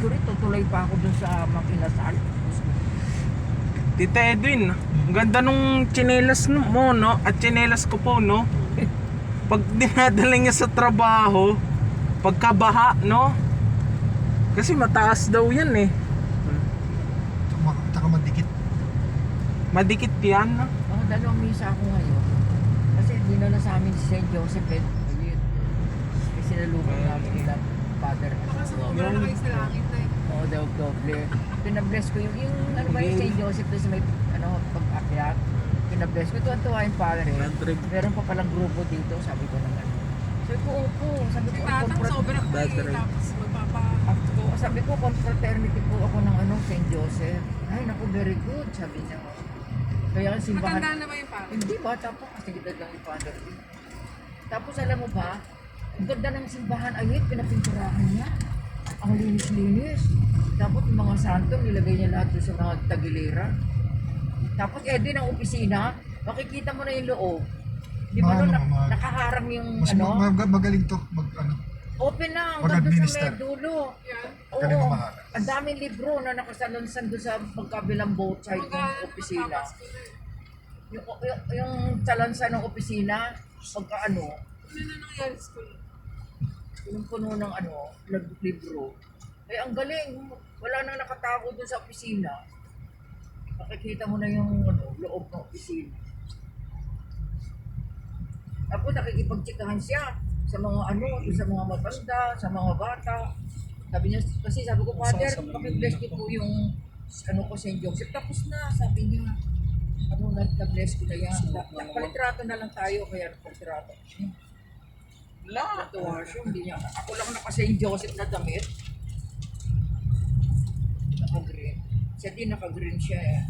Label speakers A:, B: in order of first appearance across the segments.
A: ko rin, tutuloy pa ako dun sa Makinasal.
B: Tita Edwin, ang ganda nung tsinelas mo, no? At tsinelas ko po, no? Pag dinadala niya sa trabaho, pagkabaha, no? Kasi mataas daw yan eh.
C: Taka madikit.
B: Madikit yan, no?
A: Oh, dalawang misa ako ngayon. Kasi dinala sa amin si St. Joseph eh. Ayun. Kasi sinalubong namin nila Father.
D: Sobra na kayo sa langit na yun.
A: Oo, doble. Pinabless ko yung ano ba yung St. Joseph doon sa may pag-akyat. Pinabless ko. Tuwan-tuwa yung Father eh. Meron pa palang grupo dito, sabi ko naman. Sabi ko, opo. Sabi ko,
D: Tatang sobra po eh. Tapos
A: sabi ko, confraternity po ako ng St. Joseph. Ay, naku, very good, sabi niya. Kaya ang simbahan.
D: matanda na ba yung pare?
A: Hindi, bata po kasi edad lang yung Father. Tapos alam mo ba, ang ganda ng simbahan, ayun, pinapinturahan niya. Ang linis-linis. Tapos yung mga santo, nilagay niya lahat doon sa mga tagilera. Tapos din ang opisina, makikita mo na yung loob. Di ba doon, nakaharang yung
C: Mas magaling to,
A: open na, ang ganda sa may dulo.
D: Yan.
C: Galing
A: Oo,
C: mamahala.
A: ang daming libro na nakasalunsan doon sa pagkabilang both side ng opisina.
D: Tapos ko na eh.
A: Yung salansan ng opisina, pagka
D: Ano na nangyari sa school?
A: yung puno ng libro. Eh, ang galing. Wala nang nakatago doon sa opisina. Makikita mo na yung loob ng opisina. Tapos nakikipagtsikahan siya sa mga sa mga matanda, sa mga bata. Sabi niya, kasi sabi ko, Father, pakibless niyo po yung ko St. Joseph. Tapos na, sabi niya. Na-bless ko na yan. Palitrato na lang tayo, kaya palitrato. Natuwa siya, hindi niya. Ako lang naka-St. Joseph na damit. Naka-green. Siya din naka-green siya eh.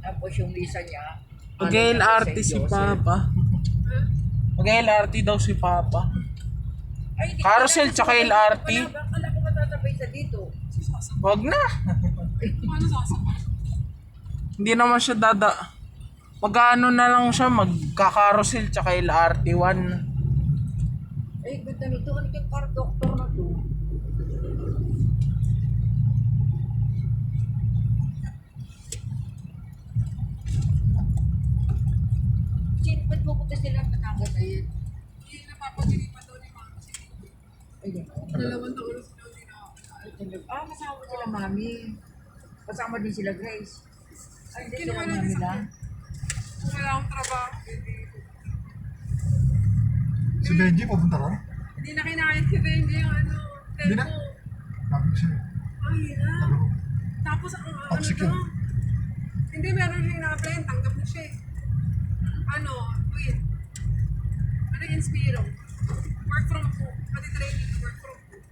A: Tapos yung misa niya.
B: Mag-LRT si Papa. Mag-LRT daw si Papa.
A: Ay, hindi
B: Carousel
A: ko
B: tsaka LRT.
A: Akala ko matatapay sa dito.
B: Wag na.
D: Ano sasabay?
B: Hindi naman siya Mag-ano na lang siya, magka-carousel tsaka LRT 1.
A: Ay, ganda nito. Ano yung car doctor na to? Sino ba't pupunta sila ang Batangas ayun?
D: Hindi napapaginipan daw ni Mama.
A: Ay, gano'n.
D: 2 taon sila hindi na.
A: Kasama sila mami. Kasama din sila Grace. Ay, hindi sila
D: Kinuha lang
A: mami
D: sa
A: lang.
D: Kung wala akong trabaho, hindi.
C: Si Benji pupunta ron?
D: Hindi na kinakit si Benji yung
C: Hindi na?
D: telco.
C: Sabi ko siya.
D: Ay, hirap.
C: Sabi ko,
D: Tapos ang
C: toxic yun.
D: hindi meron siya na-apply, tanggap na siya eh. Wait. Inspiro. Work from home. Pati training, work from home.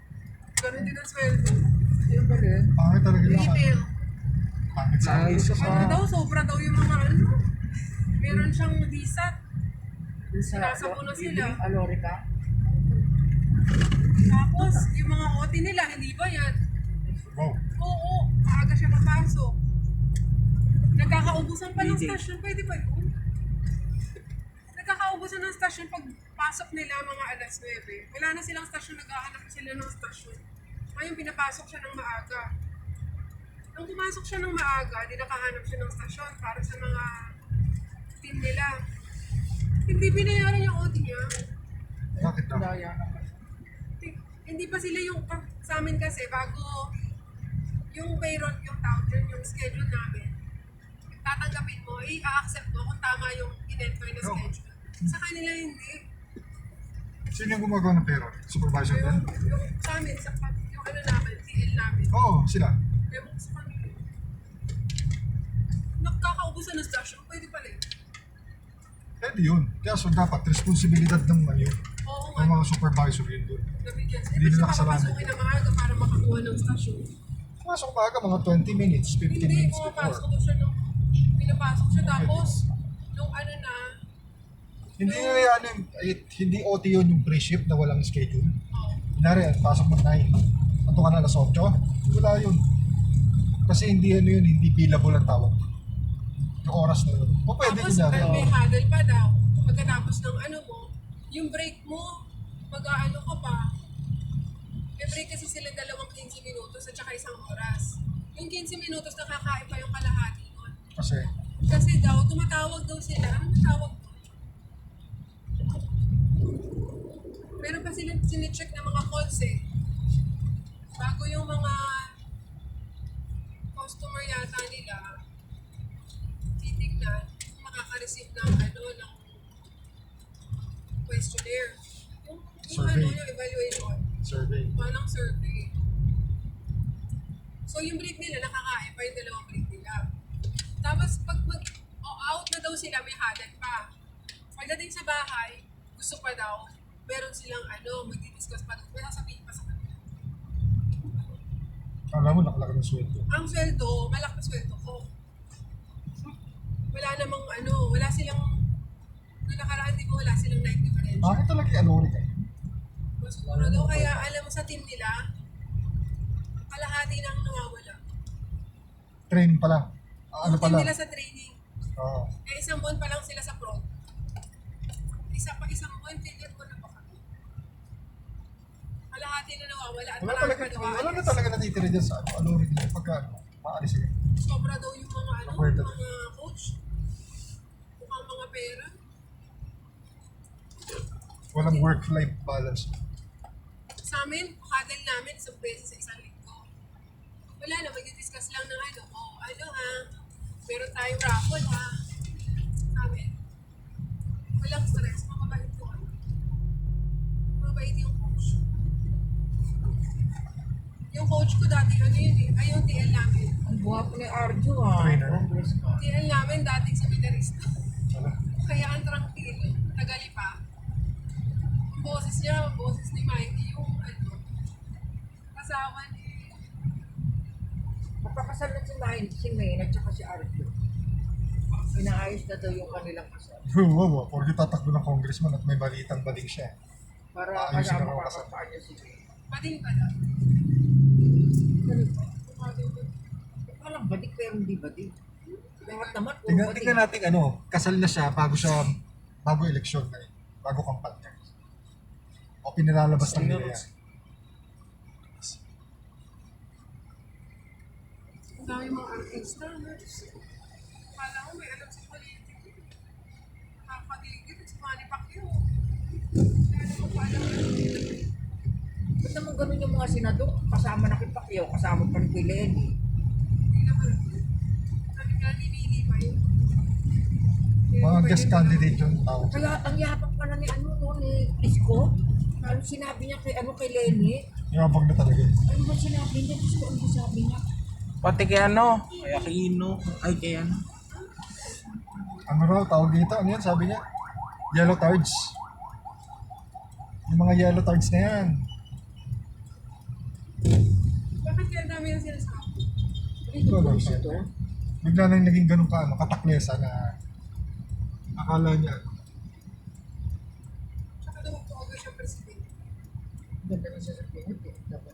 D: Ganun din ang sweldo.
A: Yun ba rin?
C: pangit talaga yun sa
D: Retail.
C: pangit sa
B: Nice.
D: Daw, sobra daw yung mga meron siyang visa. Nasa puno sila.
A: Alorica?
D: Tapos, yung mga OT nila, hindi ba yan?
C: Wow.
D: Oo, maaga siya papasok. Nagkakaubusan pa ng stasyon, pwede ba yun? Nagkakaubusan ng stasyon pag pasok nila mga alas 9. Wala na silang stasyon, naghahanap sila ng stasyon. Ngayon, pinapasok siya ng maaga. Nung pumasok siya ng maaga, di nakahanap siya ng stasyon para sa mga team nila. Hindi binayaran yung OT niya.
C: Bakit daw?
A: Daya naman.
D: Hindi pa sila yung, sa amin kasi, bago yung payroll, yung tawag yun, yung schedule namin, tatanggapin mo, i-accept mo kung tama yung in-enter na schedule. Sa kanila hindi.
C: Sino yung gumagawa ng payroll? Supervisor din?
D: Yung sa amin, yung namin, TL namin.
C: Oo, sila.
D: Ewan ko sa kanila. Nakakaubusan ng stasyon, pwede pala yun.
C: Pwede yun. Kaya so dapat responsibilidad ng
D: Oo
C: ng
D: nga,
C: mga supervisor yun doon.
D: nabigyan sila.
C: Hindi
D: Hindi
C: nila
D: siya
C: kasalanan.
D: papapasukin na maaga para makakuha ng stasyon.
C: Pumasok maaga mga 20 minutes, 15
D: Hindi,
C: minutes
D: pumapasok
C: before.
D: siya nung pinapasok siya. Tapos, nung na,
C: Hindi hindi OT yun yung pre-shift na walang schedule.
D: oh,
C: Kunwari, pasok mo 9. Pato ka na alas 8. Wala yun. Kasi hindi hindi billable ang tawag. Yung oras na yun. O pwede
D: tapos
C: kunyari.
D: may huddle pa daw. Pagkatapos ng mo, yung break mo, mag-aano ka pa. May break kasi sila 15 minutos at saka 1 15 minutos nakakain pa yung kalahati nun.
C: Kasi,
D: Kasi daw, tumatawag daw sila. Ano tawag doon? Meron pa silang sinicheck ng mga calls eh. Bago yung mga customer yata nila, titignan kung makaka-receive ng ng questionnaire. Yung
C: Survey.
D: yung evaluation.
C: survey.
D: Parang survey. So yung break nila, nakakain pa yung dalawang break nila. Tapos pag out na daw sila, may hadad pa. Pagdating sa bahay, gusto pa daw, meron silang magdi-discuss pa daw. May sasabihin pa sa kanila.
C: Alam mo, nakalaki ng sweldo.
D: Ang sweldo, malaki na sweldo ko. Wala namang wala silang, nung nakaraan di ko wala silang night differential.
C: Bakit talaga i-alori kayo?
D: Siguro daw kaya alam mo sa team nila, kalahati na ang nawawala.
C: Training pa lang. Ano
D: Yung
C: pa
D: team
C: lang?
D: nila sa training.
C: Oo.
D: Isang buwan pa lang sila sa prod. Isang buwan, tigil ko na ba kami? Kalahati na nawawala at
C: Wala
D: marami
C: talaga,
D: pa daw
C: wala na
D: aalis.
C: talaga natitira dyan sa alori nila pagka maalis sila.
D: Sobra daw yung mga
C: Sobra.
D: yung mga coach. Mukhang mga pera.
C: Walang work-life balance.
D: Sa amin, kadal namin isang beses sa isang linggo. Wala na, mag-discuss lang ng ha, meron tayong raffle ha. Sa amin. Walang stress, mababait ko mabait yung coach. Yung coach ko dati, ay yung TL namin.
A: Ang buha po ni Arjo ha.
C: Trainer.
A: Congress ka.
D: TL namin dating seminarista.
C: Wala.
D: Kaya ang tranquil, tagali pa. Ang boses niya, ang boses ni Mikey, yung kasawa ni
A: Magpakasal na si Maine at saka si Arjo. Inaayos na daw yung kanilang kasal.
C: Oo, porque tatakbo ng congressman at may balitang baling siya.
A: Para
C: Ayusin
A: kaya
C: ako
A: makakapaan niya si Maine.
D: Pading pala.
A: Ganun ba? Parang badik pero hindi badik. Lahat naman puro
C: Tingnan
A: badik.
C: natin kasal na siya bago eleksyon na bago kampanya. O pinalalabas ng nila yan.
D: Ang dami mga artista, no? Kala ko may alam sa politik. Nakakadigit at si Manny Pacquiao. Kaya naman ko alam.
A: Ba't naman ganun yung mga senador? Kasama na kay Pacquiao, kasama pa rin kay Lenny.
D: Hindi naman. Sabi ka, dinili pa yun.
C: Mga guest candidate yung tao.
A: Kaya ang yapang pa na ni Isko. Ano sinabi niya kay Lenny?
C: Yabang na talaga.
A: Ano ba sinabi niya? Isko, ano ba sabi niya?
B: Pati kay kay Aquino, ay kay
C: Ano raw, tawag dito? Ano yan? Sabi niya? Yellow cards. Yung mga yellow cards na yan.
D: Bakit kaya dami yung sinasabi?
A: Dito po siya to.
C: Bigla na yung naging ganun kataklesa na akala niya.
D: Tsaka daw magtuwaga siya presidente.
A: Ganda na siya sa pinit eh. Dapat.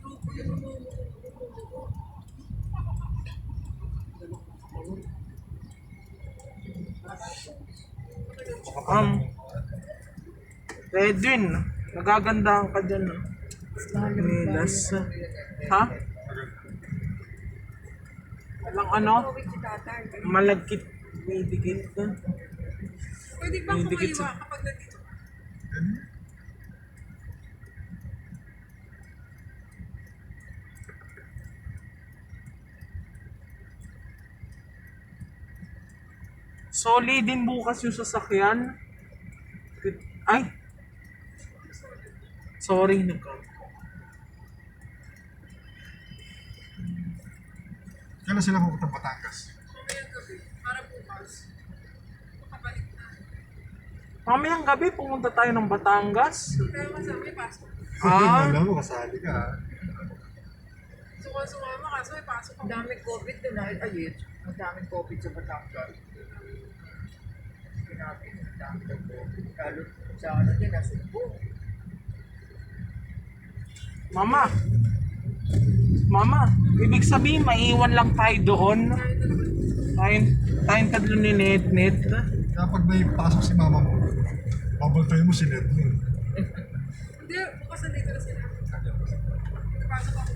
D: Grupo yung
B: Edwin, nagagandahan ka dyan. Chinelas. Ha? Walang malagkit, may dikit ka.
D: pwede bang
B: May dikit
D: kumaliwa
B: sa-
D: kapag nandito?
B: Solid din bukas yung sasakyan. Ay! Sorry,
C: Kailan sila pupunta Batangas?
D: Mamayang gabi, para bukas. Makabalik na.
B: Mamayang gabi, pumunta tayo ng Batangas.
D: Pero kasama may pasok.
B: Ah.
C: Alam mo, kasali ka.
D: Sumama kaso may pasok
A: Ang daming COVID doon na ayun. Ang daming COVID sa Batangas. Sinabi, ang daming COVID. Lalo sa din, nasubo.
B: Mama, ibig sabihin maiwan lang tayo doon. Tayong tatlo ni Net.
C: Kapag may pasok si mama mo, Babantayan mo si Ned.
D: Hindi, bukas nandito na sila. Napasok ako.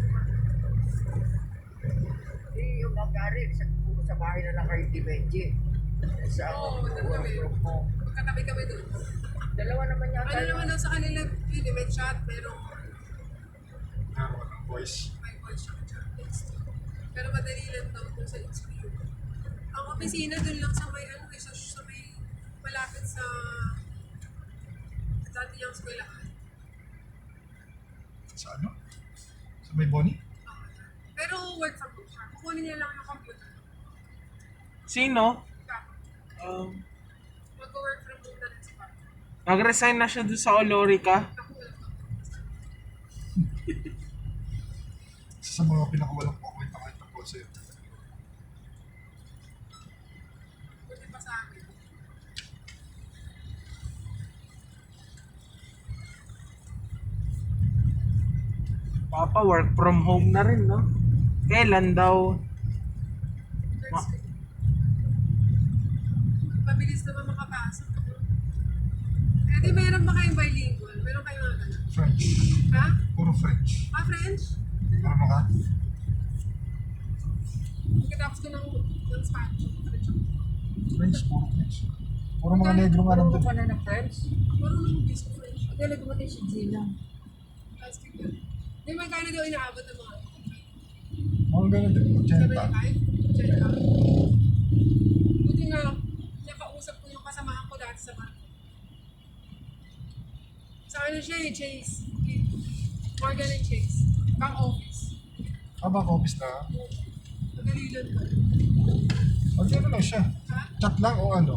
A: Yung mga gari, sa bahay na lang kayo ni Benji. Sa
D: Oo,
A: ako,
D: doon kami.
A: work from home.
D: Magkatabi kami doon.
A: Dalawa naman yata
D: Ano naman daw sa kanila, yun, may chat, pero
C: Voice.
D: may voice chat text. Pero madali lang daw doon sa HQ. Ang opisina doon lang sa may, ano, sa may malapit sa dati niyang eskwelahan.
C: Sa ano? Sa may Bonnie?
D: Pero work from home siya. Kukunin niya lang yung computer.
B: Sino?
D: Tapos, mag-work from home na rin si Papa.
B: Nag-resign na siya doon sa Olorica.
D: Ako wala pa.
C: Isa sa mga pinakawalang kwenta-kwenta po sa'yo.
D: Buti pa sa amin.
B: Papa, work from home na rin, no? Kailan daw?
D: Thursday. Mabilis naman makapasok. Eh di meron ba kayong bilingual? Meron kayong mga ganun?
C: French.
D: Ha?
C: Puro French.
D: Ah, French?
C: Ano ka?
D: Pagkatapos ko ng Spanish. French ako.
C: French, puro French. Puro mga negro nga
A: Puro
C: nandun.
A: ka na ng friends.
D: Marunong bis ko French.
A: Galing mo din si Gina.
D: Tapos tignan. Di ba kaya na daw inaabot ng mga
C: Mga ganun din.
D: 75?
C: 80.
D: Check out. Buti nga, nakausap ko yung kasamahan ko dati sa barko. Sa ano siya eh, Chase. Morgan and Chase. Bank office.
C: Habang office na,
D: Nagalilan ko.
C: pag ano lang siya.
D: Ha?
C: Chat lang o ano.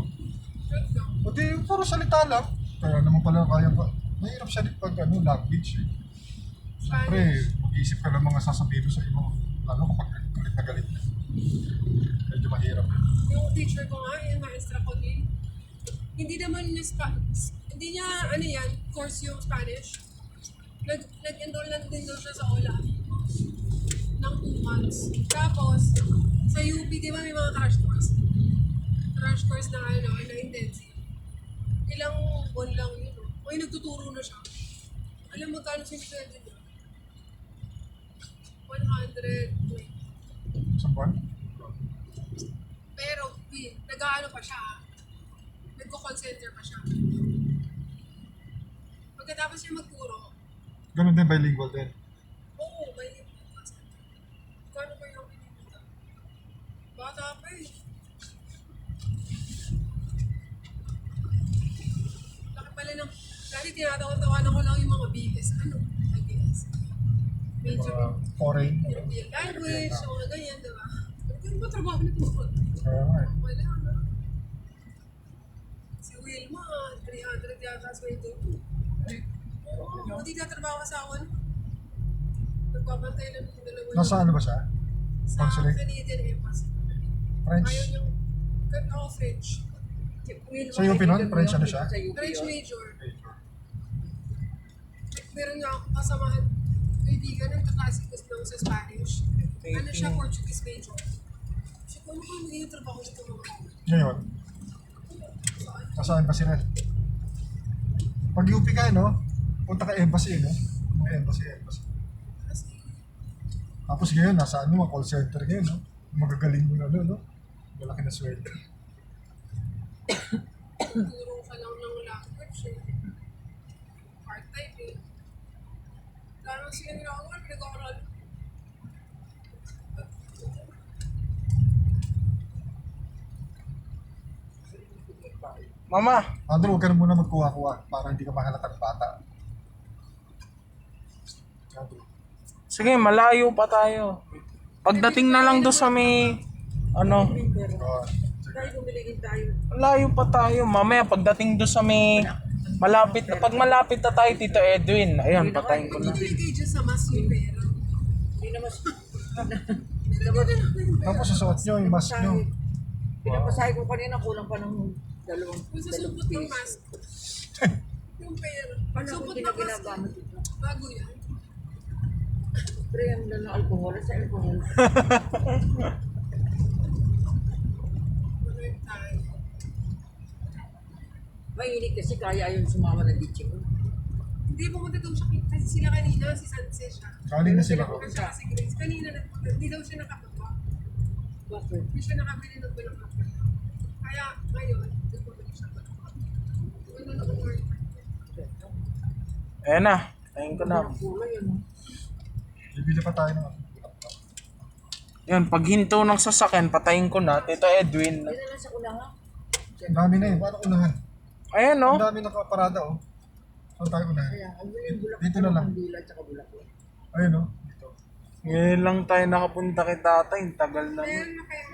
D: Let's go.
C: O di, puro salita lang. Kaya naman pala kaya pa. Mahirap siya din pag ano, language eh. Siyempre,
D: Spanish.
C: mag-iisip ka ng mga sasabihin mo sa ibang, lalo kapag galit na galit na. Medyo mahirap.
D: Yung teacher ko nga, yung maestra ko din. Hindi naman niya hindi niya, ano yan, course yung Spanish. Nag-enroll lang din daw siya sa OLA ng 2 months. Tapos, sa UP, di ba may mga crash course? Crash course na ano, na intensive. Ilang buwan lang yun. O yung nagtuturo na siya. Alam mo kano sinisweldo niya? 120.
C: Sa buwan?
D: Pero, nag-aano pa siya. Nagko-call center pa siya. Pagkatapos niya magturo,
C: Ganun din, bilingual din.
D: oo, may call center. Kano ba yung pinipita? Bata pa eh. Laki pala ng, dati tinatawa-tawanan ko lang yung mga BS. Ano? Ay, BS. Major
C: Mga foreign.
D: European language, so mga ganyan, diba? Ano ba trabaho nito?
C: Kaya nga eh.
D: Wala, no? Si Wilma, 300 yata sa ito. Oo, hindi tatrabaho sa awan. Nagbabantay lang yung dalawa.
C: Nasa ano ba siya?
D: Sa
C: Consulate?
D: Canadian Embassy.
C: French?
D: Ayaw niyang, ako French.
C: Sa UP nun? French ano siya?
A: Sa UP
D: French
A: yun.
D: major. Meron nga ako kasamahan, kaibigan ng kaklase ko lang sa Spanish. Ano siya, Portuguese major. So, kung ano ba yung trabaho nito mga
C: Ngayon? Nasaan ba sila? Pag UP ka, no? Punta ka embassy, no? May embassy.
D: kasi
C: Tapos ngayon, nasa ano, mga call center ngayon, no? Magagaling mo na, no? Malaki na sweldo.
D: turo ka lang ng language eh. Part-time eh. Parang sila nila ako na pinag-aaral.
B: Mama,
C: Andrew, huwag ka na muna magkuha-kuha para hindi ka mahalatang bata. Andrew.
B: sige, malayo pa tayo. Pagdating na lang doon sa may, ano,
A: Dahil bumili tayo.
B: malayo pa tayo. Mamaya, pagdating doon sa may, malapit na, pag malapit na tayo, Tito Edwin, ayan, patayin ko na.
D: Niligay dyan sa mas yung pera.
A: Hindi naman.
C: Tapos susuot nyo yung mask nyo.
A: Pinapasahe ko kanina, kulang pa ng dalawang
D: Kung susupot ng
A: piso.
D: mask, yung pera.
A: Paano
D: Supot
A: kung
D: ng mask,
A: ginagamit ito?
D: bago yan.
A: Pre, ang lang ng alcohol sa alcohol.
D: Correct tayo.
A: Mainit kasi kaya yung sumama ng ditching ko.
D: Hindi, pumunta daw siya kasi sila kanina, si Sanse siya.
C: Kaling na sila.
D: Kasi siya kasi Grace, kanina nagpunta, hindi daw siya nakapunta.
A: Bakit?
D: Hindi siya nakabili ng bulak ng pala. Kaya ngayon, nagpunta siya. Ano na order?
B: Ayan na. Ayun ko na.
A: Kulay ano.
C: Bibili pa tayo ng
B: Yan, pag hinto ng sasakyan, patayin ko na. Tito Edwin.
A: Yan na lang sa kulangan.
C: Ang dami na eh. Paano unahan?
B: Ayan,
C: Ang
B: no?
C: dami nakaparada oh. Saan tayo unahan?
A: Kaya, ang yung bulak
C: Dito na lang.
A: Kandila at saka bulak.
C: Ayun oh. Dito.
B: Ngayon lang tayo nakapunta kay tatay. Tagal na.
D: Meron na kayo